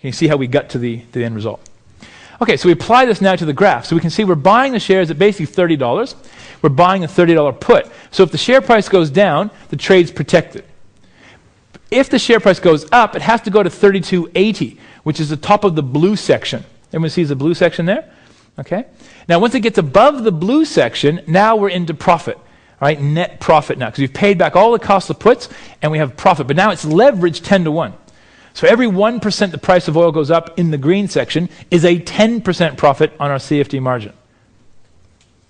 Can you see how we got to the end result? Okay, so we apply this now to the graph. So we can see we're buying the shares at basically $30. We're buying a $30 put. So if the share price goes down, the trade's protected. If the share price goes up, it has to go to $32.80, which is the top of the blue section. Everyone sees the blue section there? Okay. Now, once it gets above the blue section, now we're into profit. All right, net profit now, because we've paid back all the costs of puts, and we have profit. But now it's leveraged 10 to 1. So every 1% the price of oil goes up in the green section is a 10% profit on our CFD margin.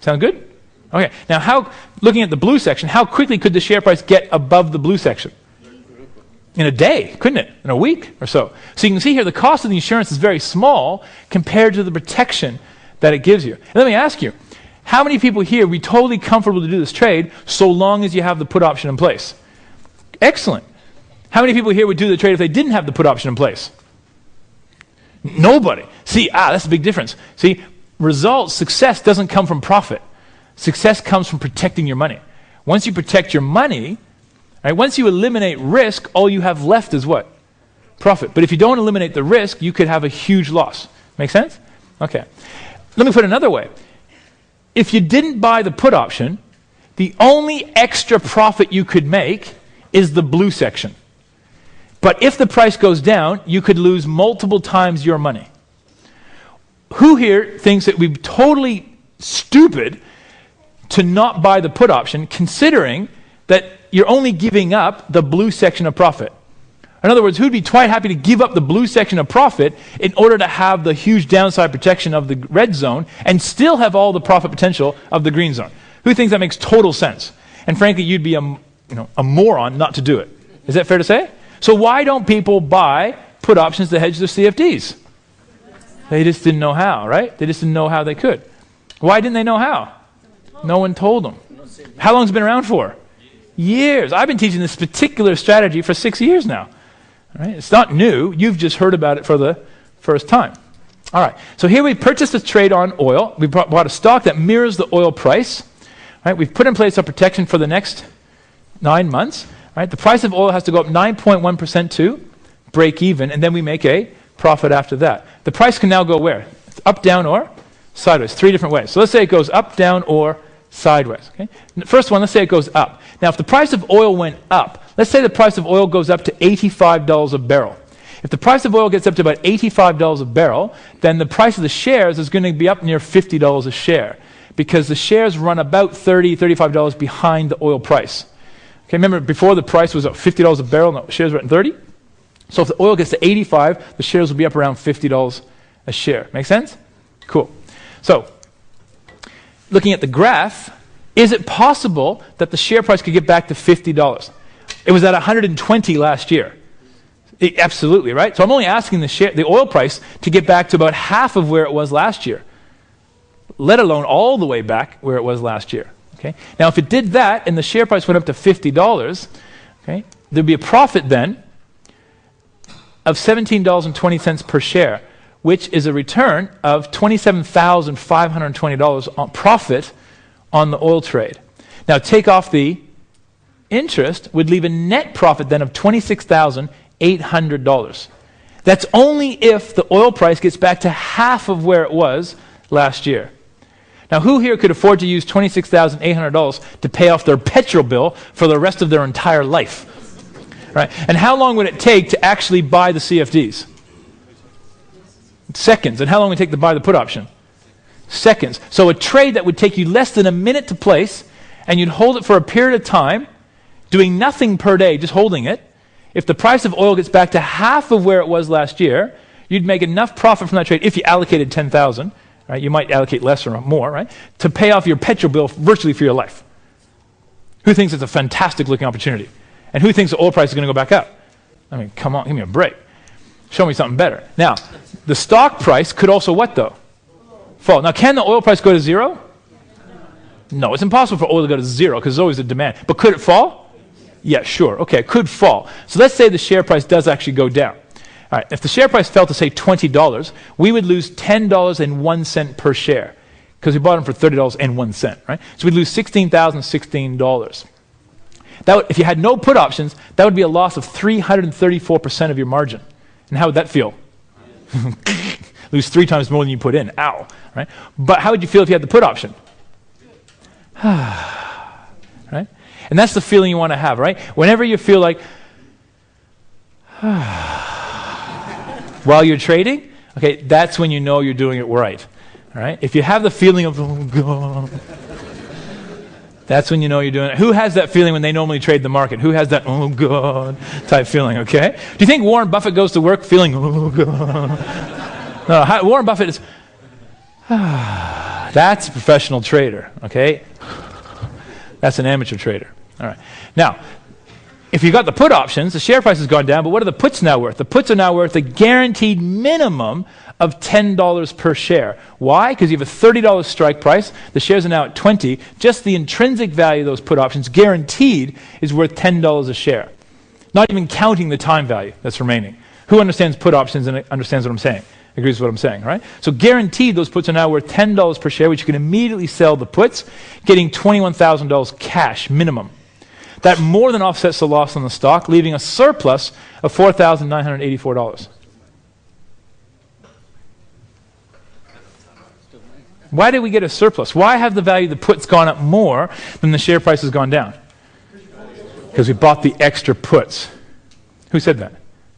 Sound good? Okay. Now, looking at the blue section, how quickly could the share price get above the blue section? In a day, couldn't it? In a week or so. So you can see here the cost of the insurance is very small compared to the protection that it gives you. And let me ask you, how many people here would be totally comfortable to do this trade so long as you have the put option in place? Excellent. How many people here would do the trade if they didn't have the put option in place? Nobody. See, that's a big difference. See, results, success doesn't come from profit. Success comes from protecting your money. Once you protect your money, right, once you eliminate risk, all you have left is what? Profit. But if you don't eliminate the risk, you could have a huge loss. Make sense? Okay. Let me put it another way. If you didn't buy the put option, the only extra profit you could make is the blue section. But if the price goes down, you could lose multiple times your money. Who here thinks it would be totally stupid to not buy the put option, considering that you're only giving up the blue section of profit? In other words, who'd be quite happy to give up the blue section of profit in order to have the huge downside protection of the red zone and still have all the profit potential of the green zone? Who thinks that makes total sense? And frankly, you'd be a moron not to do it. Is that fair to say? So why don't people buy put options to hedge their CFDs? They just didn't know how, right? They just didn't know how they could. Why didn't they know how? No one told them. How long has it been around for? Years. I've been teaching this particular strategy for 6 years now. All right? It's not new. You've just heard about it for the first time. All right. So here we purchased a trade on oil. We bought a stock that mirrors the oil price. All right? We've put in place a protection for the next 9 months. All right? The price of oil has to go up 9.1% to break even, and then we make a profit after that. The price can now go where? It's up, down, or sideways. 3 different ways. So let's say it goes up, down, or sideways. Okay? The first one, let's say it goes up. Now, if the price of oil went up, let's say the price of oil goes up to $85 a barrel. If the price of oil gets up to about $85 a barrel, then the price of the shares is going to be up near $50 a share, because the shares run about $30, $35 behind the oil price. Okay, remember before the price was at $50 a barrel and the shares were at 30? So if the oil gets to 85, the shares will be up around $50 a share. Make sense? Cool. So, looking at the graph, is it possible that the share price could get back to $50? It was at 120 last year. Absolutely, right? So I'm only asking the oil price to get back to about half of where it was last year, let alone all the way back where it was last year. Okay? Now, if it did that and the share price went up to $50, okay, there'd be a profit then of $17.20 per share, which is a return of $27,520 on profit on the oil trade. Now, take off the interest would leave a net profit then of $26,800. That's only if the oil price gets back to half of where it was last year. Now, who here could afford to use $26,800 to pay off their petrol bill for the rest of their entire life? Right? And how long would it take to actually buy the CFDs? Seconds. And how long would it take to buy the put option? Seconds. So a trade that would take you less than a minute to place, and you'd hold it for a period of time, doing nothing per day, just holding it. If the price of oil gets back to half of where it was last year, you'd make enough profit from that trade if you allocated $10,000. Right? You might allocate less or more, right? To pay off your petrol bill virtually for your life. Who thinks it's a fantastic looking opportunity? And who thinks the oil price is going to go back up? I mean, come on, give me a break. Show me something better. Now, the stock price could also what though? Fall. Now, can the oil price go to zero? No, it's impossible for oil to go to zero because there's always a demand. But could it fall? Yeah, sure. Okay, it could fall. So let's say the share price does actually go down. All right, if the share price fell to, say, $20, we would lose $10.01 per share because we bought them for $30.01, right? So we'd lose $16,016. If you had no put options, that would be a loss of 334% of your margin. And how would that feel? Lose 3 times more than you put in. Ow. Right? But how would you feel if you had the put option? Right? And that's the feeling you want to have, right? Whenever you feel like, while you're trading, okay, that's when you know you're doing it right. All right? If you have the feeling of, oh, God, that's when you know you're doing it. Who has that feeling when they normally trade the market? Who has that, oh, God, type feeling, okay? Do you think Warren Buffett goes to work feeling, oh, God? No, Warren Buffett is, that's a professional trader, okay? That's an amateur trader. All right. Now, if you got the put options, the share price has gone down, but what are the puts now worth? The puts are now worth a guaranteed minimum of $10 per share. Why? Because you have a $30 strike price. The shares are now at $20. Just the intrinsic value of those put options, guaranteed, is worth $10 a share. Not even counting the time value that's remaining. Who understands put options and understands what I'm saying? Agrees with what I'm saying, right? So guaranteed, those puts are now worth $10 per share, which you can immediately sell the puts, getting $21,000 cash minimum. That more than offsets the loss on the stock, leaving a surplus of $4,984. Why did we get a surplus? Why have the value of the puts gone up more than the share price has gone down? Because we bought the extra puts. Who said that?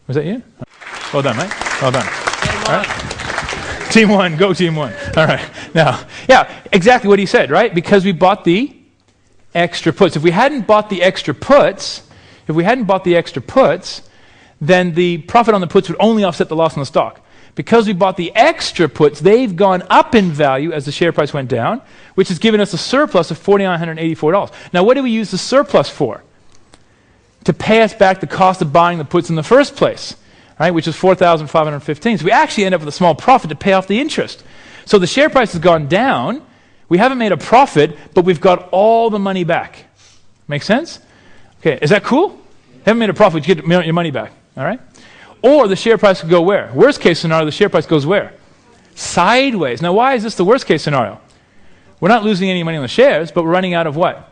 Was that you? Well done, mate. Well done. All right. Team one, go team one. All right. Now, yeah, exactly what he said, right? Because we bought the extra puts. If we hadn't bought the extra puts, then the profit on the puts would only offset the loss on the stock. Because we bought the extra puts, they've gone up in value as the share price went down, which has given us a surplus of $4,984. Now, what do we use the surplus for? To pay us back the cost of buying the puts in the first place, right? Which is $4,515. So we actually end up with a small profit to pay off the interest. So the share price has gone down. We haven't made a profit, but we've got all the money back. Make sense? Okay, is that cool? Haven't made a profit, you get your money back. All right? Or the share price could go where? Worst case scenario, the share price goes where? Sideways. Now, why is this the worst case scenario? We're not losing any money on the shares, but we're running out of what?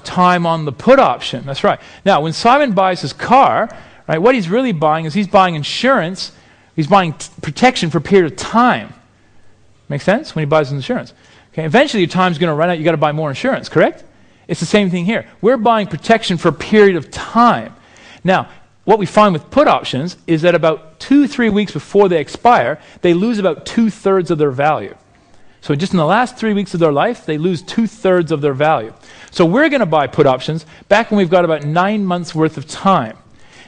Time on the put option. That's right. Now, when Simon buys his car, right, what he's really buying is he's buying insurance. He's buying protection for a period of time. Make sense? When he buys his insurance. Okay, eventually your time's going to run out. You've got to buy more insurance, correct? It's the same thing here. We're buying protection for a period of time. Now, what we find with put options is that about 2-3 weeks before they expire, they lose about 2/3 of their value. So just in the last 3 weeks of their life, they lose 2/3 of their value. So we're going to buy put options back when we've got about 9 months worth of time.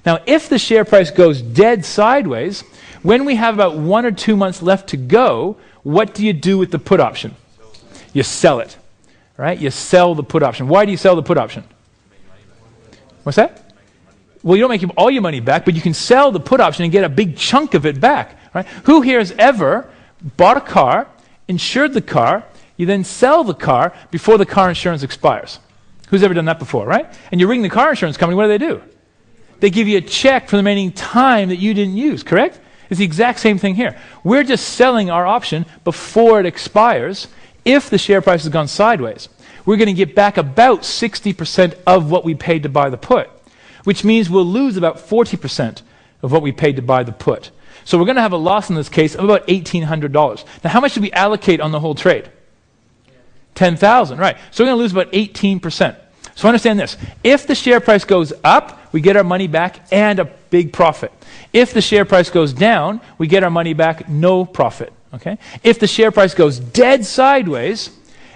Now, if the share price goes dead sideways, when we have about 1 or 2 months left to go, what do you do with the put option? You sell it, right? You sell the put option. Why do you sell the put option? What's that? Well, you don't make all your money back, but you can sell the put option and get a big chunk of it back, right? Who here has ever bought a car, insured the car, you then sell the car before the car insurance expires? Who's ever done that before, right? And you ring the car insurance company, what do? They give you a check for the remaining time that you didn't use, correct? It's the exact same thing here. We're just selling our option before it expires. If the share price has gone sideways, we're going to get back about 60% of what we paid to buy the put, which means we'll lose about 40% of what we paid to buy the put. So we're going to have a loss in this case of about $1,800. Now, how much did we allocate on the whole trade? 10,000, right. So we're going to lose about 18%. So understand this. If the share price goes up, we get our money back and a big profit. If the share price goes down, we get our money back, no profit. Okay? If the share price goes dead sideways,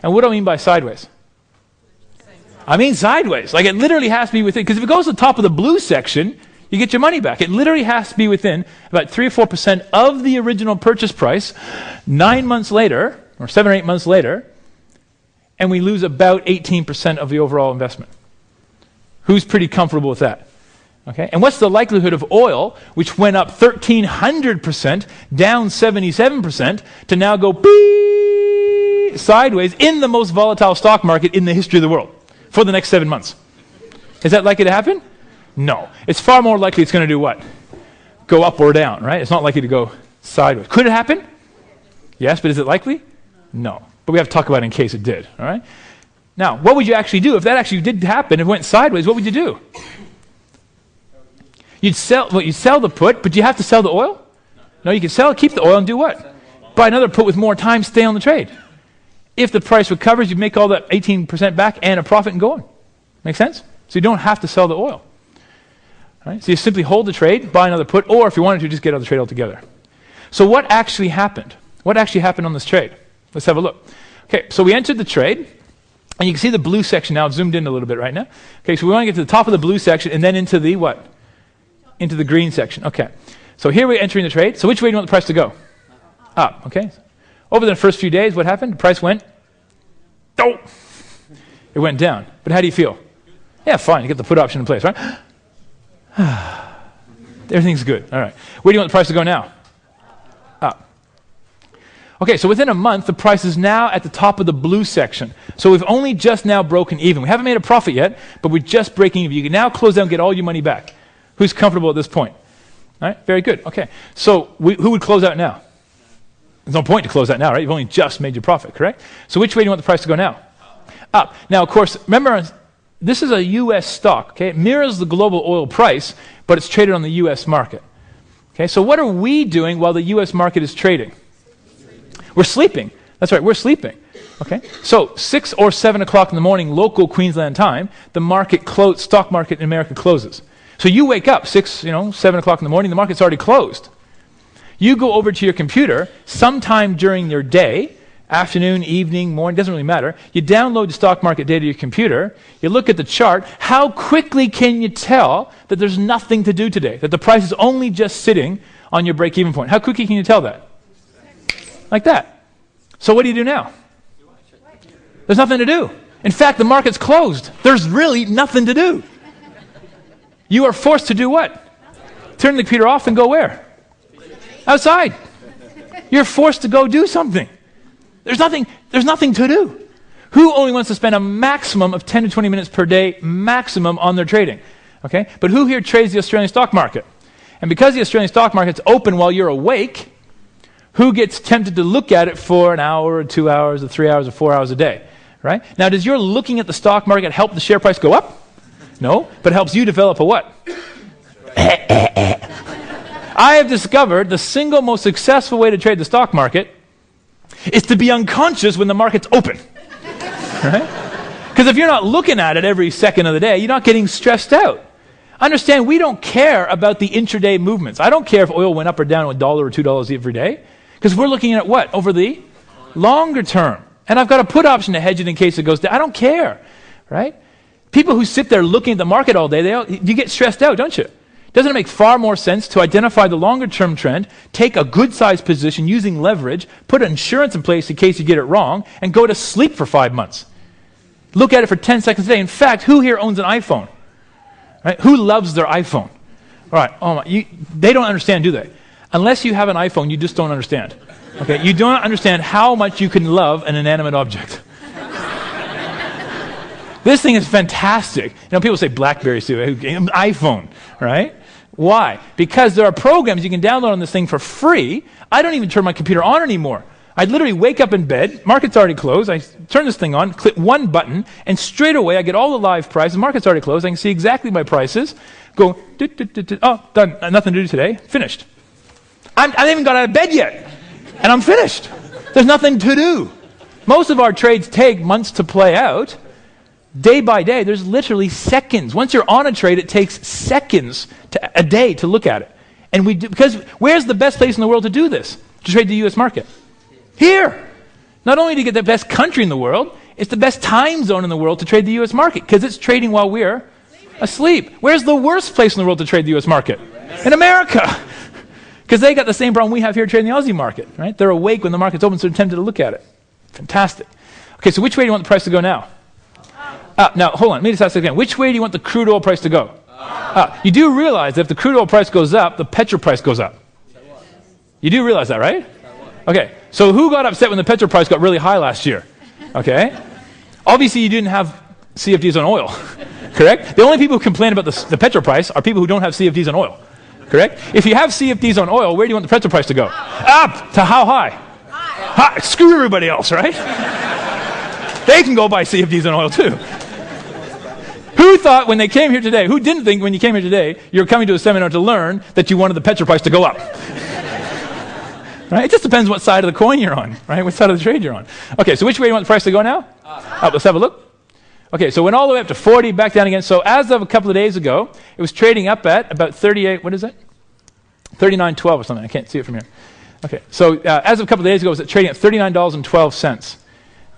and what do I mean by sideways? I mean sideways. Like it literally has to be within, because if it goes to the top of the blue section, you get your money back. It literally has to be within about 3 or 4% of the original purchase price 9 months later, or 7 or 8 months later, and we lose about 18% of the overall investment. Who's pretty comfortable with that? Okay, and what's the likelihood of oil, which went up 1,300%, down 77%, to now go sideways in the most volatile stock market in the history of the world for the next 7 months? Is that likely to happen? No. It's far more likely it's going to do what? Go up or down, right? It's not likely to go sideways. Could it happen? Yes, but is it likely? No. But we have to talk about it in case it did, all right? Now, what would you actually do if that actually did happen, if it went sideways? What would you do? You'd sell the put, but do you have to sell the oil? No, you can sell it, keep the oil, and do what? Buy another put with more time, stay on the trade. If the price recovers, you make all that 18% back and a profit and go on. Make sense? So you don't have to sell the oil. All right? So you simply hold the trade, buy another put, or if you wanted to, just get out of the trade altogether. So what actually happened? What actually happened on this trade? Let's have a look. Okay, so we entered the trade, and you can see the blue section now. It's zoomed in a little bit right now. Okay, so we want to get to the top of the blue section and then into the what? Into the green section. Okay, so here we're entering the trade. So which way do you want the price to go? Up, okay. Over the first few days, what happened? The price went, oh, it went down. But how do you feel? Yeah, fine, you get the put option in place, right? Everything's good, all right. Where do you want the price to go now? Up. Okay, so within a month, the price is now at the top of the blue section. So we've only just now broken even. We haven't made a profit yet, but we're just breaking even. You can now close down and get all your money back. Who's comfortable at this point? All right, very good. Okay, so who would close out now? There's no point to close out now, right? You've only just made your profit, correct? So which way do you want the price to go now? Up. Now, of course, remember, this is a U.S. stock, okay? It mirrors the global oil price, but it's traded on the U.S. market. Okay, so what are we doing while the U.S. market is trading? We're sleeping. That's right, we're sleeping. Okay, so 6 or 7 o'clock in the morning, local Queensland time, the stock market in America closes. So you wake up 7 o'clock in the morning, the market's already closed. You go over to your computer sometime during your day, afternoon, evening, morning, doesn't really matter. You download the stock market data to your computer. You look at the chart. How quickly can you tell that there's nothing to do today, that the price is only just sitting on your break-even point? How quickly can you tell that? Like that. So what do you do now? There's nothing to do. In fact, the market's closed. There's really nothing to do. You are forced to do what? Turn the computer off and go where? Outside. You're forced to go do something. There's nothing to do. Who only wants to spend a maximum of 10 to 20 minutes per day maximum on their trading? Okay? But who here trades the Australian stock market? And because the Australian stock market's open while you're awake, who gets tempted to look at it for an hour or 2 hours or 3 hours or 4 hours a day? Right? Now, does your looking at the stock market help the share price go up? No, but it helps you develop a what? I have discovered the single most successful way to trade the stock market is to be unconscious when the market's open. Right? Because if you're not looking at it every second of the day, you're not getting stressed out. Understand, we don't care about the intraday movements. I don't care if oil went up or down $1 or $2 every day, because we're looking at what? Over the longer term. And I've got a put option to hedge it in case it goes down. I don't care, right? People who sit there looking at the market all day, you get stressed out, don't you? Doesn't it make far more sense to identify the longer-term trend, take a good-sized position using leverage, put insurance in place in case you get it wrong, and go to sleep for 5 months? Look at it for 10 seconds a day. In fact, who here owns an iPhone? Right? Who loves their iPhone? All right. Oh my, they don't understand, do they? Unless you have an iPhone, you just don't understand. Okay? You don't understand how much you can love an inanimate object. This thing is fantastic. People say BlackBerry too, iPhone, right? Why? Because there are programs you can download on this thing for free. I don't even turn my computer on anymore. I literally wake up in bed, market's already closed, I turn this thing on, click one button, and straight away I get all the live prices, market's already closed, I can see exactly my prices, go, oh, done, nothing to do today, finished. I haven't even got out of bed yet, and I'm finished. There's nothing to do. Most of our trades take months to play out. Day by day, there's literally seconds. Once you're on a trade, it takes seconds a day to look at it. And because where's the best place in the world to do this? To trade the U.S. market? Here. Not only to get the best country in the world, it's the best time zone in the world to trade the U.S. market because it's trading while we're asleep. Where's the worst place in the world to trade the U.S. market? In America. Because they got the same problem we have here trading the Aussie market. Right? They're awake when the market's open, so they're tempted to look at it. Fantastic. Okay, so which way do you want the price to go now? Now, hold on. Let me just ask again. Which way do you want the crude oil price to go? You do realize that if the crude oil price goes up, the petrol price goes up. You do realize that, right? Okay. So who got upset when the petrol price got really high last year? Okay. Obviously, you didn't have CFDs on oil, correct? The only people who complain about the petrol price are people who don't have CFDs on oil, correct? If you have CFDs on oil, where do you want the petrol price to go? Up. To how high? High. Screw everybody else, right? They can go buy CFDs on oil too. Who thought when they came here today, who didn't think when you came here today, you're coming to a seminar to learn that you wanted the petrol price to go up? Right? It just depends what side of the coin you're on, right? What side of the trade you're on. Okay, so which way do you want the price to go now? Up. Let's have a look. Okay, so it went all the way up to 40, back down again. So as of a couple of days ago, it was trading up at about 38, what is it? 39.12 or something. I can't see it from here. Okay, so as of a couple of days ago, it was trading at $39.12.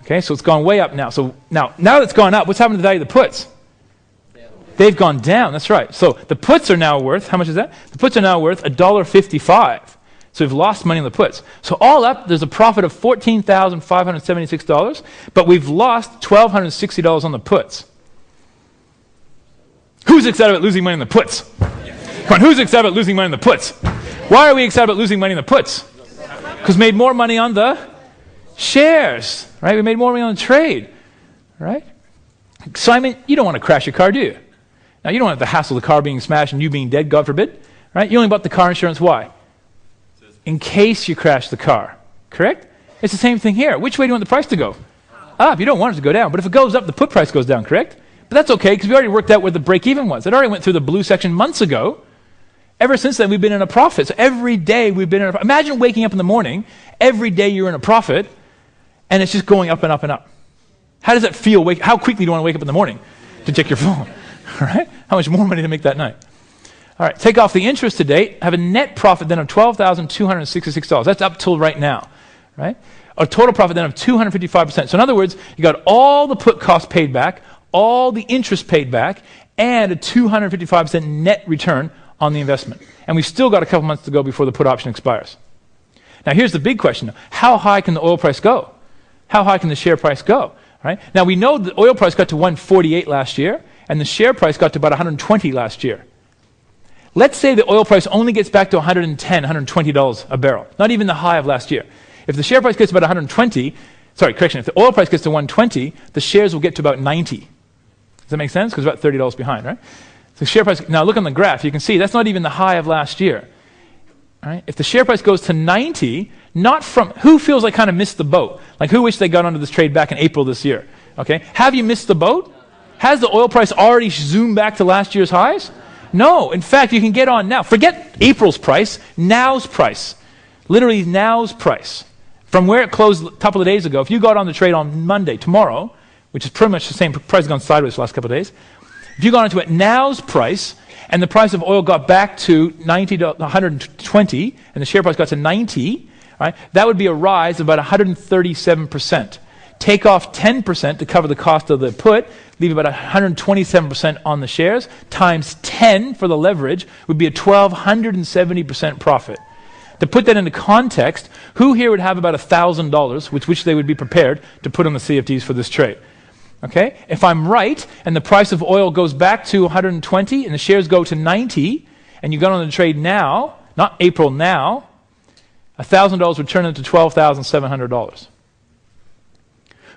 Okay, so it's gone way up now. So now that it's gone up, what's happened to the value of the puts? They've gone down, that's right. So the puts are now worth, how much is that? The puts are now worth $1.55. So we've lost money on the puts. So all up, there's a profit of $14,576, but we've lost $1,260 on the puts. Who's excited about losing money on the puts? Come on, who's excited about losing money on the puts? Why are we excited about losing money on the puts? Because we made more money on the shares, right? We made more money on the trade, right? Simon, you don't want to crash your car, do you? Now, you don't want the hassle of the car being smashed and you being dead, God forbid, right? You only bought the car insurance, why? In case you crash the car, correct? It's the same thing here. Which way do you want the price to go? Up. You don't want it to go down. But if it goes up, the put price goes down, correct? But that's okay because we already worked out where the break-even was. It already went through the blue section months ago. Ever since then, we've been in a profit. So every day we've been in a profit. Imagine waking up in the morning, every day you're in a profit, and it's just going up and up and up. How does that feel? How quickly do you want to wake up in the morning to check your phone? All right? How much more money to make that night? All right, take off the interest to date, have a net profit then of $12,266. That's up till right now, right? A total profit then of 255%. So in other words, you got all the put costs paid back, all the interest paid back, and a 255% net return on the investment. And we've still got a couple months to go before the put option expires. Now here's the big question. How high can the oil price go? How high can the share price go? Right? Now we know the oil price got to 148 last year, and the share price got to about 120 last year. Let's say the oil price only gets back to $110, $120 a barrel, not even the high of last year. If the share price gets to about if the oil price gets to 120, the shares will get to about 90. Does that make sense? Because it's about $30 behind, right? So the share price, now look on the graph, you can see that's not even the high of last year. All right? If the share price goes to 90, who feels like kind of missed the boat? Like who wished they got onto this trade back in April this year? Okay, have you missed the boat? Has the oil price already zoomed back to last year's highs? No, in fact, you can get on now. Forget April's price, now's price. Literally now's price. From where it closed a couple of days ago, if you got on the trade on Monday, tomorrow, which is pretty much the same, price has gone sideways the last couple of days. If you got into it now's price, and the price of oil got back to 90 to 120, and the share price got to 90, right, that would be a rise of about 137%. Take off 10% to cover the cost of the put, leave about 127% on the shares, times 10 for the leverage would be a 1,270% profit. To put that into context, who here would have about $1,000 with which they would be prepared to put on the CFDs for this trade? Okay? If I'm right, and the price of oil goes back to 120, and the shares go to 90, and you got on the trade now, not April now, $1,000 would turn into $12,700.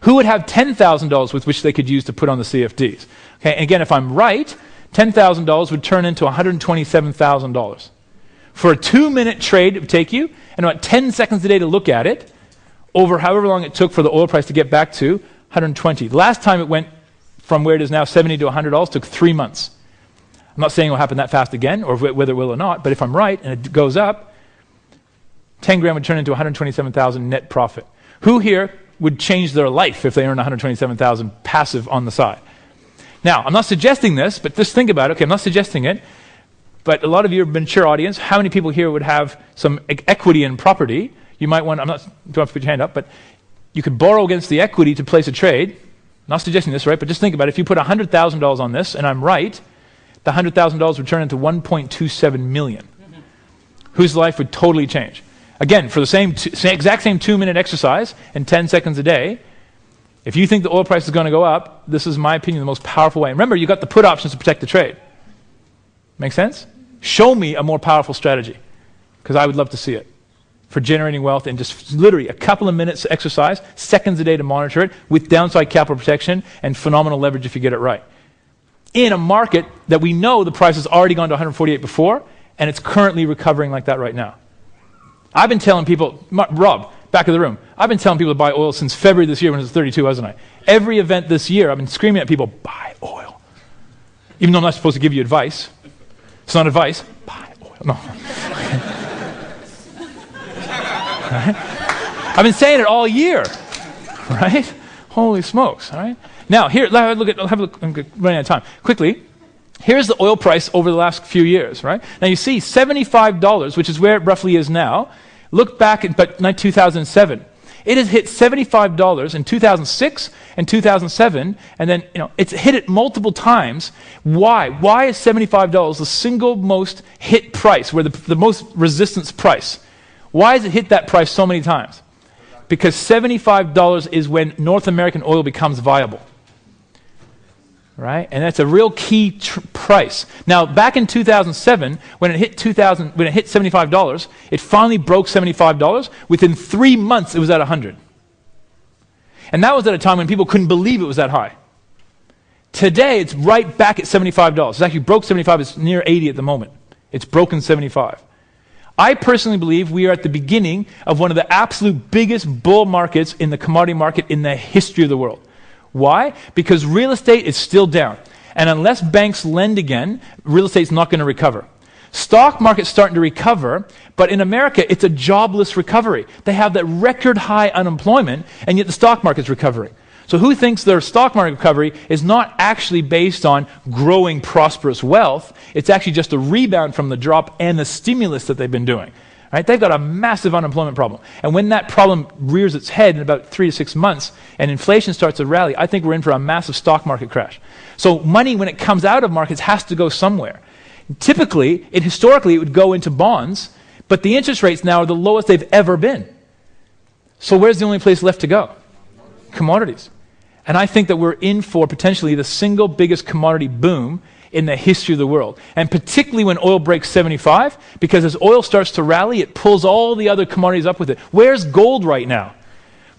Who would have $10,000 with which they could use to put on the CFDs? Okay, and again, if I'm right, $10,000 would turn into $127,000. For a 2-minute trade, it would take you, and about 10 seconds a day to look at it, over however long it took for the oil price to get back to 120. The last time it went from where it is now, $70 to $100, took 3 months. I'm not saying it will happen that fast again, or whether it will or not, but if I'm right, and it goes up, 10 grand would turn into $127,000 net profit. Who here would change their life if they earn $127,000 passive on the side? Now, I'm not suggesting this, but just think about it. Okay, I'm not suggesting it, but a lot of you are a mature audience. How many people here would have some equity in property? You might want, don't have to put your hand up, but you could borrow against the equity to place a trade. I'm not suggesting this, right? But just think about it. If you put $100,000 on this, and I'm right, the $100,000 would turn into $1.27 million. Whose life would totally change? Again, for the exact same 2-minute exercise and 10 seconds a day, if you think the oil price is going to go up, this is, in my opinion, the most powerful way. And remember, you got the put options to protect the trade. Make sense? Show me a more powerful strategy, because I would love to see it for generating wealth in just literally a couple of minutes exercise, seconds a day to monitor it, with downside capital protection and phenomenal leverage if you get it right. In a market that we know the price has already gone to 148 before, and it's currently recovering like that right now. I've been telling people, Rob, back of the room, I've been telling people to buy oil since February this year when it was 32, wasn't I? Every event this year, I've been screaming at people, buy oil. Even though I'm not supposed to give you advice. It's not advice. Buy oil. No. Right? I've been saying it all year, right? Holy smokes, all right? Now, here, have a look. I'm running out of time. Quickly, here's the oil price over the last few years, right? Now, you see $75, which is where it roughly is now. Look back at 2007. It has hit $75 in 2006 and 2007, and then it's hit it multiple times. Why? Why is $75 the single most hit price, where the most resistance price? Why has it hit that price so many times? Because $75 is when North American oil becomes viable. Right? And that's a real key price. Now, back in 2007, when it hit $75, it finally broke $75. Within 3 months, it was at 100. And that was at a time when people couldn't believe it was that high. Today, it's right back at $75. It's actually broke 75. It's near 80 at the moment. It's broken 75. I personally believe we are at the beginning of one of the absolute biggest bull markets in the commodity market in the history of the world. Why? Because real estate is still down. And unless banks lend again, real estate's not going to recover. Stock market's starting to recover, but in America, it's a jobless recovery. They have that record high unemployment, and yet the stock market's recovering. So who thinks their stock market recovery is not actually based on growing prosperous wealth? It's actually just a rebound from the drop and the stimulus that they've been doing. Right? They've got a massive unemployment problem. And when that problem rears its head in about 3 to 6 months and inflation starts to rally, I think we're in for a massive stock market crash. So money, when it comes out of markets, has to go somewhere. Typically, historically, it would go into bonds, but the interest rates now are the lowest they've ever been. So where's the only place left to go? Commodities. And I think that we're in for potentially the single biggest commodity boom in the history of the world. And particularly when oil breaks 75, because as oil starts to rally, it pulls all the other commodities up with it. Where's gold right now?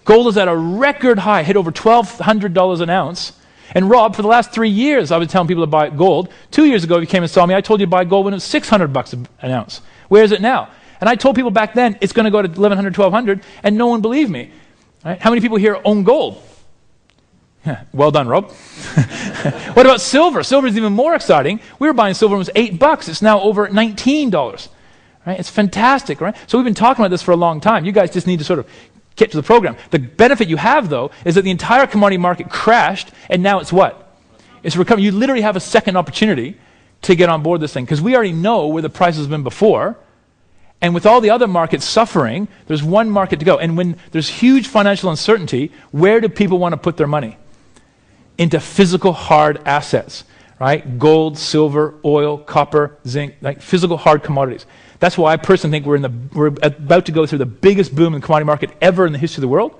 Gold is at a record high, hit over $1,200 an ounce. And Rob, for the last 3 years, I was telling people to buy gold. 2 years ago, if you came and saw me, I told you to buy gold when it was $600 an ounce. Where is it now? And I told people back then, it's going to go to $1,100, $1,200, and no one believed me. Right? How many people here own gold? Well done, Rob. What about silver? Silver is even more exciting. We were buying silver when it was $8. It's now over $19. Right? It's fantastic, right? So we've been talking about this for a long time. You guys just need to sort of get to the program. The benefit you have, though, is that the entire commodity market crashed, and now it's what? It's recovering. You literally have a second opportunity to get on board this thing, because we already know where the price has been before. And with all the other markets suffering, there's one market to go. And when there's huge financial uncertainty, where do people want to put their money? Into physical hard assets, right? Gold, silver, oil, copper, zinc, like physical hard commodities. That's why I personally think we're about to go through the biggest boom in the commodity market ever in the history of the world,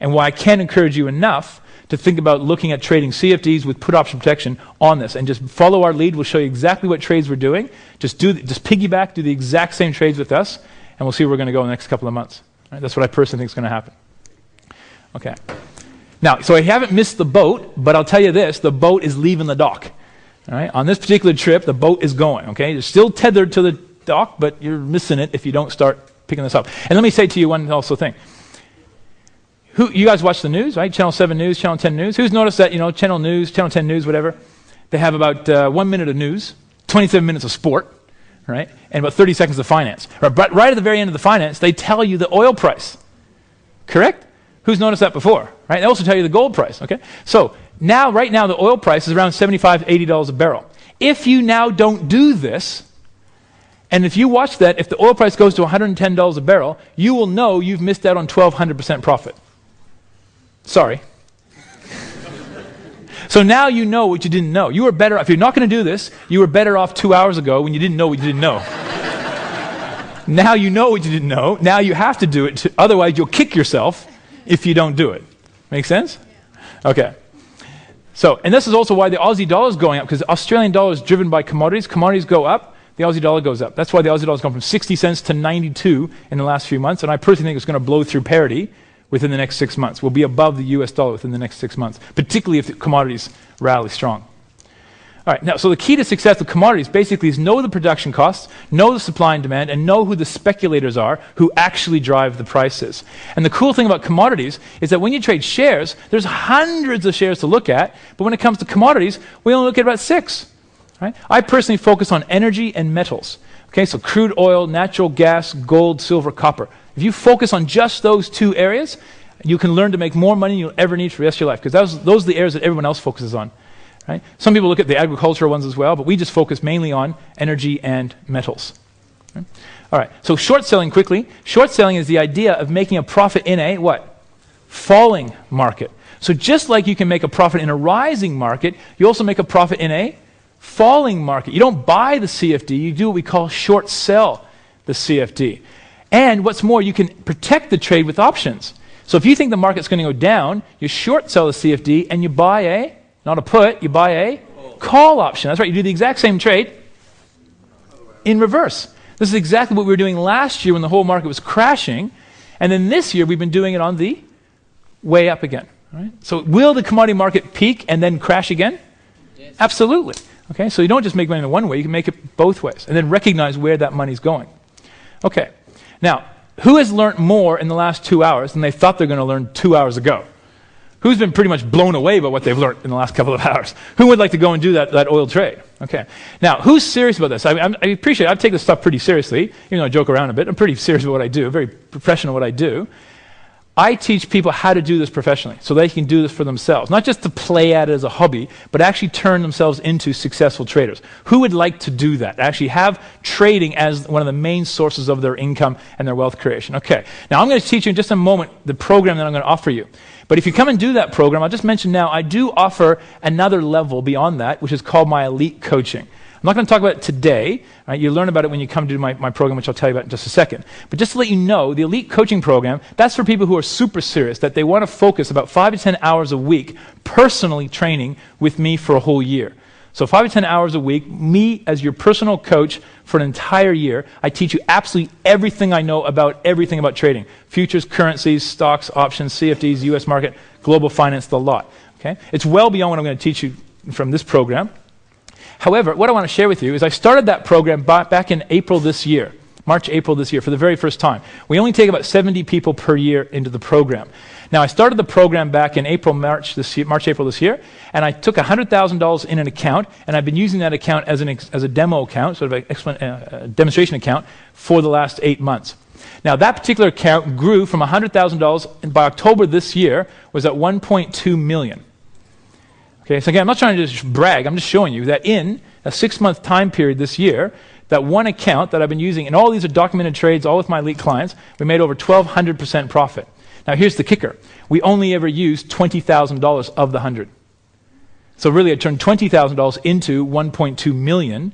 and why I can't encourage you enough to think about looking at trading CFDs with put option protection on this, and just follow our lead. We'll show you exactly what trades we're doing. Just piggyback, do the exact same trades with us, and we'll see where we're going to go in the next couple of months. Right? That's what I personally think is going to happen. Okay. Now, so I haven't missed the boat, but I'll tell you this, the boat is leaving the dock. All right? On this particular trip, the boat is going, okay? You're still tethered to the dock, but you're missing it if you don't start picking this up. And let me say to you one also thing. You guys watch the news, right? Channel 7 News, Channel 10 News. Who's noticed that, Channel News, Channel 10 News, whatever, they have about 1 minute of news, 27 minutes of sport, right? And about 30 seconds of finance. But right at the very end of the finance, they tell you the oil price. Correct? Who's noticed that before? Right? They also tell you the gold price, okay? So right now, the oil price is around $75, $80 a barrel. If you now don't do this, and if you watch that, if the oil price goes to $110 a barrel, you will know you've missed out on 1,200% profit. Sorry. So now you know what you didn't know. You were better, if you're not going to do this, you were better off 2 hours ago when you didn't know what you didn't know. Now you know what you didn't know. Now you have to do it. Otherwise, you'll kick yourself if you don't do it. Make sense? Okay. So, and this is also why the Aussie dollar is going up, because the Australian dollar is driven by commodities. Commodities go up, the Aussie dollar goes up. That's why the Aussie dollar has gone from 60 cents to 92 in the last few months, and I personally think it's going to blow through parity within the next 6 months. We'll be above the US dollar within the next 6 months, particularly if the commodities rally strong. All right, now, so the key to success of commodities basically is know the production costs, know the supply and demand, and know who the speculators are who actually drive the prices. And the cool thing about commodities is that when you trade shares, there's hundreds of shares to look at, but when it comes to commodities, we only look at about 6. Right? I personally focus on energy and metals. Okay, so crude oil, natural gas, gold, silver, copper. If you focus on just those 2 areas, you can learn to make more money than you'll ever need for the rest of your life, because those are the areas that everyone else focuses on. Right? Some people look at the agricultural ones as well, but we just focus mainly on energy and metals. Okay? All right, so short selling quickly. Short selling is the idea of making a profit in a what? Falling market. So just like you can make a profit in a rising market, you also make a profit in a falling market. You don't buy the CFD, you do what we call short sell the CFD. And what's more, you can protect the trade with options. So if you think the market's going to go down, you short sell the CFD and you buy a, not a put, you buy a call option. That's right, you do the exact same trade in reverse. This is exactly what we were doing last year when the whole market was crashing. And then this year we've been doing it on the way up again. Right? So will the commodity market peak and then crash again? Yes. Absolutely. Okay, so you don't just make money in one way, you can make it both ways. And then recognize where that money's going. Okay, now, who has learned more in the last 2 hours than they thought they were going to learn 2 hours ago? Who's been pretty much blown away by what they've learned in the last couple of hours? Who would like to go and do that oil trade? Okay. Now, who's serious about this? I appreciate it. I take this stuff pretty seriously, even though I joke around a bit. I'm pretty serious about what I do, very professional what I do. I teach people how to do this professionally so they can do this for themselves. Not just to play at it as a hobby, but actually turn themselves into successful traders. Who would like to do that? Actually have trading as one of the main sources of their income and their wealth creation. Okay. Now I'm going to teach you in just a moment the program that I'm going to offer you. But if you come and do that program, I'll just mention now, I do offer another level beyond that, which is called my elite coaching. I'm not going to talk about it today. Right? You learn about it when you come to my program, which I'll tell you about in just a second. But just to let you know, the elite coaching program, that's for people who are super serious, that they want to focus about 5 to 10 hours a week personally training with me for a whole year. So 5 to 10 hours a week, me as your personal coach for an entire year. I teach you absolutely everything I know about everything about trading. Futures, currencies, stocks, options, CFDs, US market, global finance, the lot. Okay? It's well beyond what I'm going to teach you from this program. However, what I want to share with you is I started that program back in April this year, March, April this year, for the very first time. We only take about 70 people per year into the program. Now, I started the program back in March, April this year, and I took $100,000 in an account, and I've been using that account as a demo account, sort of a demonstration account, for the last 8 months. Now, that particular account grew from $100,000, and by October this year was at $1.2 million. Okay, so again, I'm not trying to just brag, I'm just showing you that in a 6-month time period this year, that one account that I've been using, and all these are documented trades, all with my elite clients, we made over 1,200% profit. Now here's the kicker. We only ever used $20,000 of the 100. So really I turned $20,000 into $1.2 million